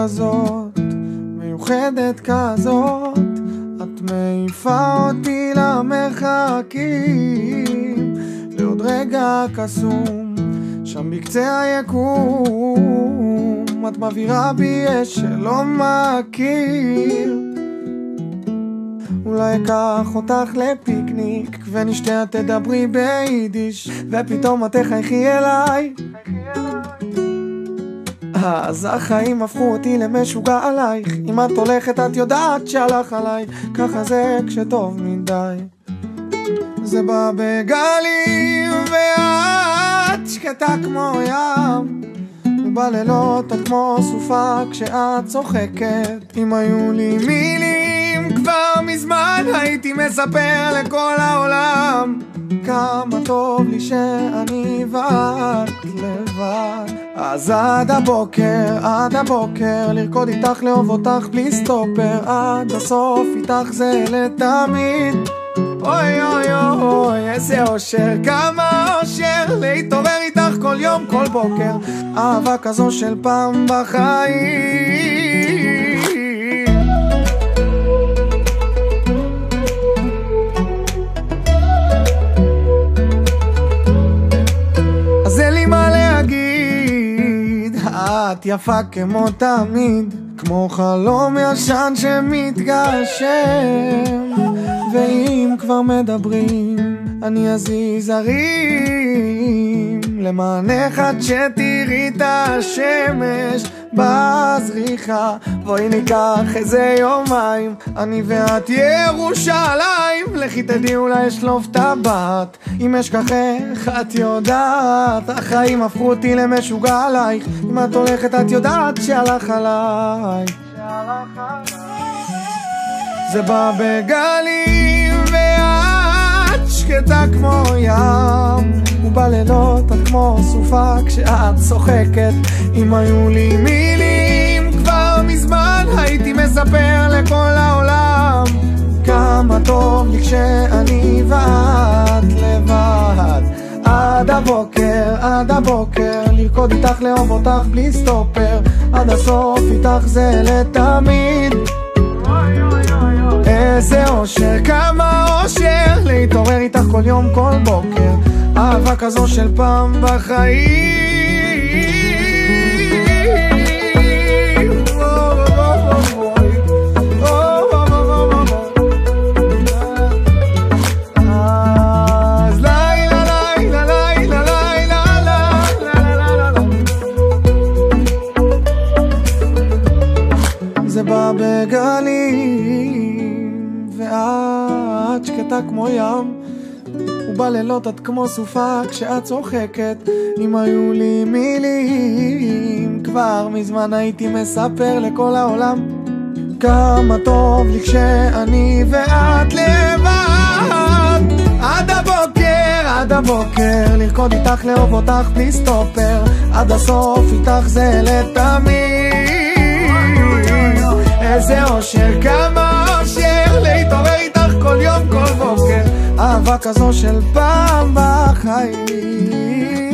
כזאת, מיוחדת כזאת, את מעיפה אותי למרחקים, לעוד רגע קסום, שם בקצה היקום, את מבהירה בי אש שלא מכיר. אולי אקח אותך לפיקניק ונשתה תדברי ביידיש, ופתאום את תחייכי אליי, אז החיים הפכו אותי למשוגע עלייך. אם את הולכת את יודעת שהלך עליי, ככה זה כשטוב מדי. זה בא בגלים ואת שקטה כמו ים, ובלילות את כמו סופה כשאת צוחקת. אם היו לי מילים כבר מזמן הייתי מספר לכל העולם כמה טוב לי שאני ואת לבד. אז עד הבוקר לרקוד איתך, לאהוב אותך בלי סטופר, עד הסוף איתך זה לתמיד. אוי אוי אוי איזה אושר, כמה אושר להתעורר איתך כל יום כל בוקר, אהבה כזו של פעם בחיים. אז אין לי מה להגיד, את יפה כמו תמיד, כמו חלום ישן שמתגשם. ואם כבר מדברים אני אזיז הרים למענך עד שתראי את השמש בזריחה. בואי ניקח איזה יומיים, אני ואת ירושלים, לכי תדעי אולי אשלוף טבעת אם אשכחך את יודעת. החיים הפכו אותי למשוגע עלייך, אם את הולכת את יודעת שהלך עליי. זה בא בגלים ואת שקטה כמו ים, ובלילות את כמו סופה כשאת צוחקת. אם היו לי מילים כבר מזמן הייתי מספר לכל העולם כמה טוב לי כשאני ואת לבד. עד הבוקר לרקוד איתך, לאהוב אותך בלי סטופר, עד הסוף איתך זה לתמיד. איזה אושר, כמה אושר להתעורר איתך כל יום כל בוקר, אהבה כזו של פעם בחיים. אז לילה לילה לילה לילה לילה, זה בא בגלים ואת שקטה כמו ים, ובלילות את כמו סופה כשאת צוחקת. אם היו לי מילים כבר מזמן הייתי מספר לכל העולם כמה טוב לי כשאני ואת לבד. עד הבוקר לרקוד איתך, לאהוב אותך בלי סטופר, עד הסוף איתך זה לתמיד. איזה אושר, כמה אושר להתעורר איתך כל יום כל בוקר, אהבה כזו של פעם בחיים.